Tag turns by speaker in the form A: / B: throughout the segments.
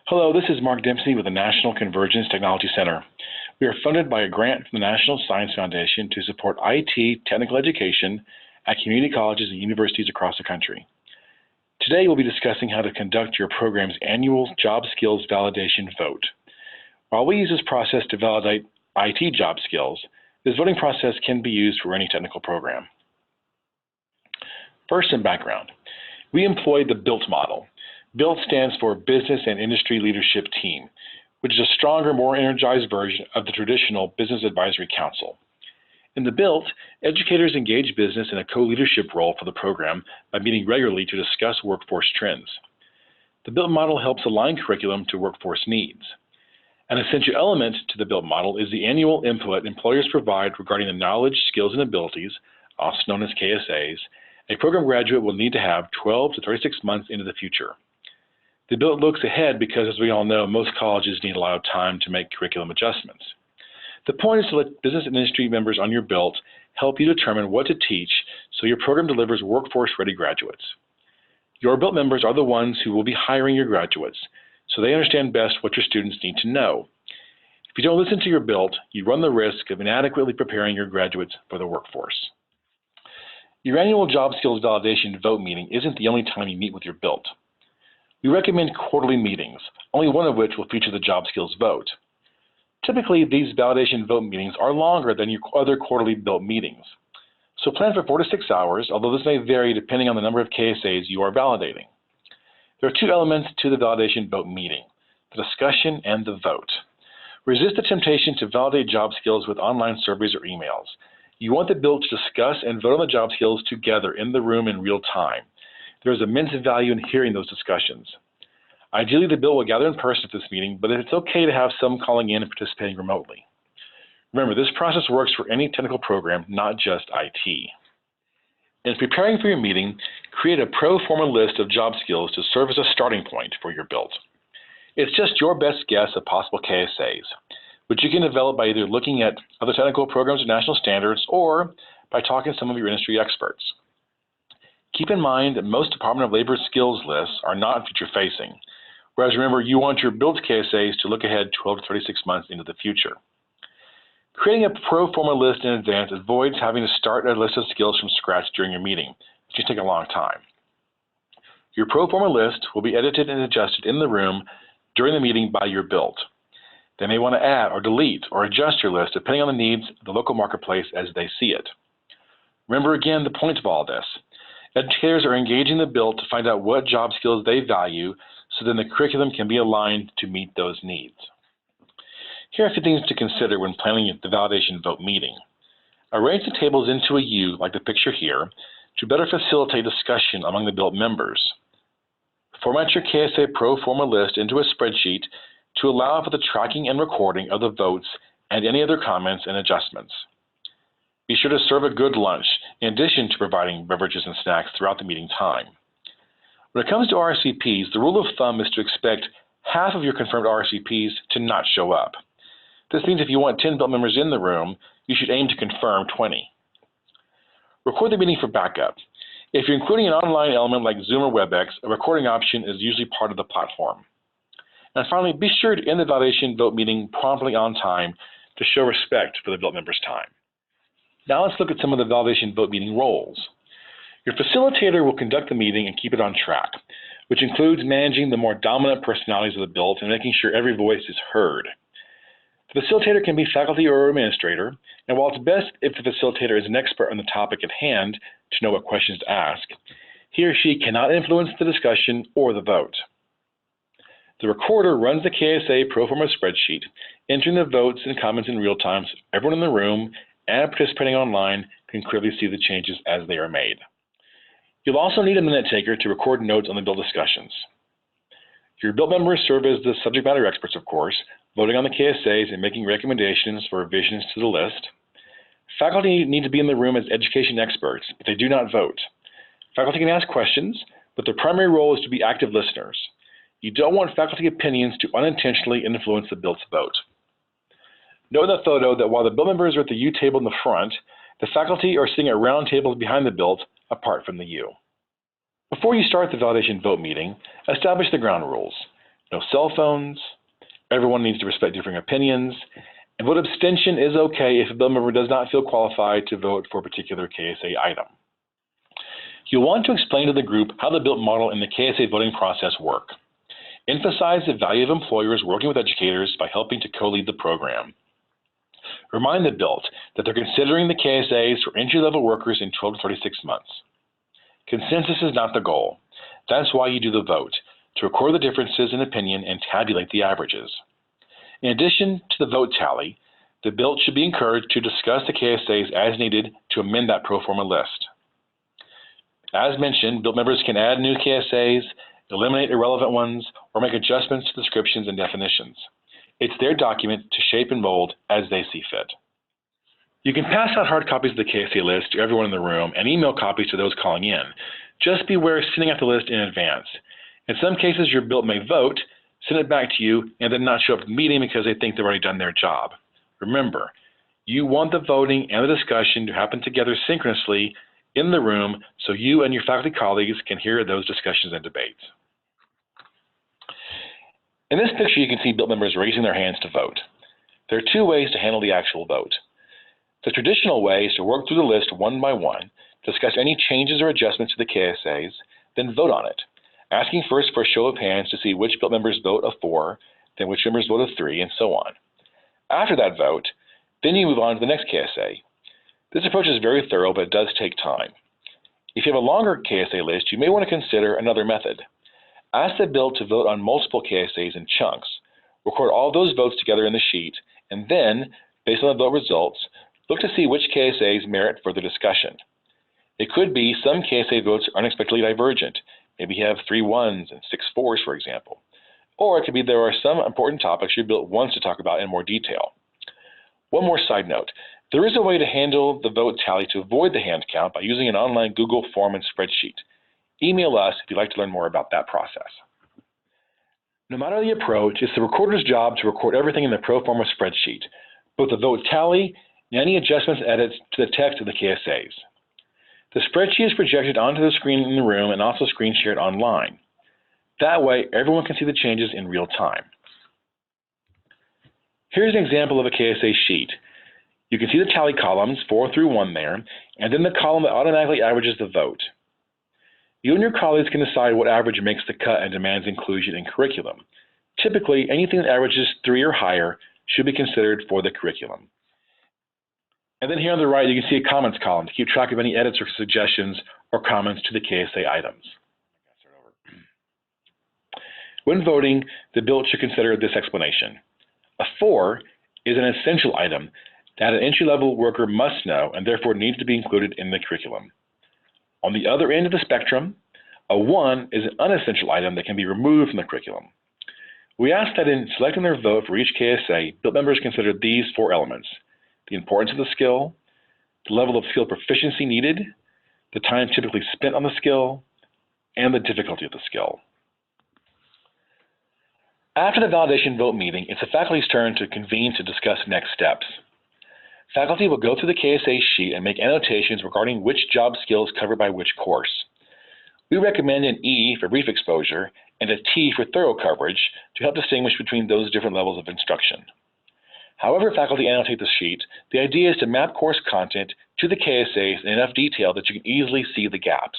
A: Hello, this is Mark Dempsey with the National Convergence Technology Center. We are funded by a grant from the National Science Foundation to support IT technical education at community colleges and universities across the country. Today, we'll be discussing how to conduct your program's annual job skills validation vote. While we use this process to validate IT job skills, this voting process can be used for any technical program. First, some background. We employ the BILT model. BILT stands for Business and Industry Leadership Team, which is a stronger, more energized version of the traditional Business Advisory Council. In the BILT, educators engage business in a co-leadership role for the program by meeting regularly to discuss workforce trends. The BILT model helps align curriculum to workforce needs. An essential element to the BILT model is the annual input employers provide regarding the knowledge, skills, and abilities, also known as KSAs, a program graduate will need to have 12 to 36 months into the future. The BILT looks ahead because, as we all know, most colleges need a lot of time to make curriculum adjustments. The point is to let business and industry members on your BILT help you determine what to teach so your program delivers workforce-ready graduates. Your BILT members are the ones who will be hiring your graduates, so they understand best what your students need to know. If you don't listen to your BILT, you run the risk of inadequately preparing your graduates for the workforce. Your annual job skills validation vote meeting isn't the only time you meet with your BILT. We recommend quarterly meetings, only one of which will feature the job skills vote. Typically, these validation vote meetings are longer than your other quarterly BILT meetings. So plan for 4 to 6 hours, although this may vary depending on the number of KSAs you are validating. There are two elements to the validation vote meeting, the discussion and the vote. Resist the temptation to validate job skills with online surveys or emails. You want the BILT to discuss and vote on the job skills together in the room in real time. There is immense value in hearing those discussions. Ideally, the BILT will gather in person at this meeting, but it's okay to have some calling in and participating remotely. Remember, this process works for any technical program, not just IT. In preparing for your meeting, create a pro forma list of job skills to serve as a starting point for your BILT. It's just your best guess of possible KSAs, which you can develop by either looking at other technical programs or national standards or by talking to some of your industry experts. Keep in mind that most Department of Labor skills lists are not future-facing, whereas remember, you want your BILT KSAs to look ahead 12 to 36 months into the future. Creating a pro forma list in advance avoids having to start a list of skills from scratch during your meeting, which can take a long time. Your pro forma list will be edited and adjusted in the room during the meeting by your BILT. They may want to add or delete or adjust your list depending on the needs of the local marketplace as they see it. Remember again the point of all this. Educators are engaging the BILT to find out what job skills they value so then the curriculum can be aligned to meet those needs. Here are a few things to consider when planning the validation vote meeting. Arrange the tables into a U, like the picture here, to better facilitate discussion among the BILT members. Format your KSA pro forma list into a spreadsheet to allow for the tracking and recording of the votes and any other comments and adjustments. Be sure to serve a good lunch, in addition to providing beverages and snacks throughout the meeting time. When it comes to RSVPs, the rule of thumb is to expect half of your confirmed RSVPs to not show up. This means if you want 10 BILT members in the room, you should aim to confirm 20. Record the meeting for backup. If you're including an online element like Zoom or WebEx, a recording option is usually part of the platform. And finally, be sure to end the validation vote meeting promptly on time to show respect for the BILT members' time. Now let's look at some of the validation vote meeting roles. Your facilitator will conduct the meeting and keep it on track, which includes managing the more dominant personalities of the BILT and making sure every voice is heard. The facilitator can be faculty or administrator, and while it's best if the facilitator is an expert on the topic at hand to know what questions to ask, he or she cannot influence the discussion or the vote. The recorder runs the KSA pro forma spreadsheet, entering the votes and comments in real time so everyone in the room and participating online can clearly see the changes as they are made. You'll also need a minute taker to record notes on the BILT discussions. Your BILT members serve as the subject matter experts, of course, voting on the KSAs and making recommendations for revisions to the list. Faculty need to be in the room as education experts, but they do not vote. Faculty can ask questions, but their primary role is to be active listeners. You don't want faculty opinions to unintentionally influence the BILT's vote. Note in the photo that while the BILT members are at the U table in the front, the faculty are sitting at round tables behind the BILT, apart from the U. Before you start the validation vote meeting, establish the ground rules. no cell phones, everyone needs to respect differing opinions, and vote abstention is okay if a BILT member does not feel qualified to vote for a particular KSA item. You'll want to explain to the group how the BILT model and the KSA voting process work. Emphasize the value of employers working with educators by helping to co-lead the program. Remind the BILT that they're considering the KSAs for entry-level workers in 12 to 36 months. Consensus is not the goal. That's why you do the vote, to record the differences in opinion and tabulate the averages. In addition to the vote tally, the BILT should be encouraged to discuss the KSAs as needed to amend that pro forma list. As mentioned, BILT members can add new KSAs, eliminate irrelevant ones, or make adjustments to descriptions and definitions. It's their document to shape and mold as they see fit. You can pass out hard copies of the KSA list to everyone in the room and email copies to those calling in. Just beware sending out the list in advance. In some cases, your BILT may vote, send it back to you, and then not show up at the meeting because they think they've already done their job. Remember, you want the voting and the discussion to happen together synchronously in the room so you and your faculty colleagues can hear those discussions and debates. In this picture, you can see BILT members raising their hands to vote. There are two ways to handle the actual vote. The traditional way is to work through the list one by one, discuss any changes or adjustments to the KSAs, then vote on it, asking first for a show of hands to see which BILT members vote a 4, then which members vote a 3, and so on. After that vote, then you move on to the next KSA. This approach is very thorough, but it does take time. If you have a longer KSA list, you may want to consider another method. Ask the BILT to vote on multiple KSAs in chunks, record all those votes together in the sheet, and then, based on the vote results, look to see which KSAs merit further discussion. It could be some KSA votes are unexpectedly divergent. Maybe you have 3 1s and 6 4s, for example. Or it could be there are some important topics your BILT wants to talk about in more detail. One more side note. There is a way to handle the vote tally to avoid the hand count by using an online Google form and spreadsheet. Email us if you'd like to learn more about that process. No matter the approach, it's the recorder's job to record everything in the pro forma spreadsheet, both the vote tally and any adjustments and edits to the text of the KSAs. The spreadsheet is projected onto the screen in the room and also screen shared online. That way, everyone can see the changes in real time. Here's an example of a KSA sheet. You can see the tally columns, 4 through 1 there, and then the column that automatically averages the vote. You and your colleagues can decide what average makes the cut and demands inclusion in curriculum. Typically, anything that averages 3 or higher should be considered for the curriculum. And then here on the right, you can see a comments column to keep track of any edits or suggestions or comments to the KSA items. When voting, the BILT should consider this explanation. A 4 is an essential item that an entry-level worker must know and therefore needs to be included in the curriculum. On the other end of the spectrum, a 1 is an unessential item that can be removed from the curriculum. We ask that in selecting their vote for each KSA, BILT members consider these 4 elements: the importance of the skill, the level of skill proficiency needed, the time typically spent on the skill, and the difficulty of the skill. After the validation vote meeting, it's the faculty's turn to convene to discuss next steps. Faculty will go through the KSA sheet and make annotations regarding which job skills covered by which course. We recommend an E for brief exposure and a T for thorough coverage to help distinguish between those different levels of instruction. However faculty annotate the sheet, the idea is to map course content to the KSAs in enough detail that you can easily see the gaps.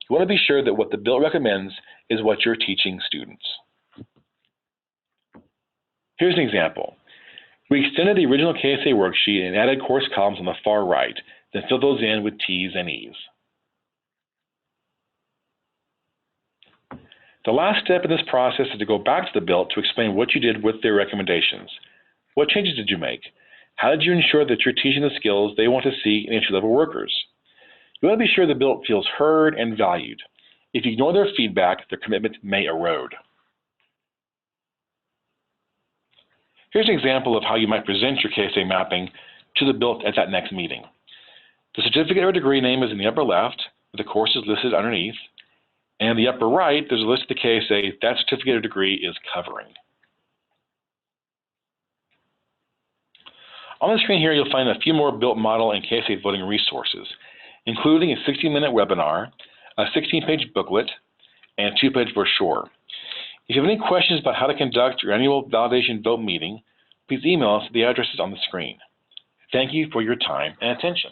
A: You want to be sure that what the BILT recommends is what you're teaching students. Here's an example. We extended the original KSA worksheet and added course columns on the far right, then filled those in with T's and E's. The last step in this process is to go back to the BILT to explain what you did with their recommendations. What changes did you make? How did you ensure that you're teaching the skills they want to see in entry-level workers? You want to be sure the BILT feels heard and valued. If you ignore their feedback, their commitment may erode. Here's an example of how you might present your KSA mapping to the BILT at that next meeting. The certificate or degree name is in the upper left, with the courses listed underneath, and in the upper right, there's a list of the KSA that certificate or degree is covering. On the screen here, you'll find a few more BILT model and KSA voting resources, including a 60-minute webinar, a 16-page booklet, and a 2-page brochure. If you have any questions about how to conduct your annual validation BILT meeting, please email us at the addresses on the screen. Thank you for your time and attention.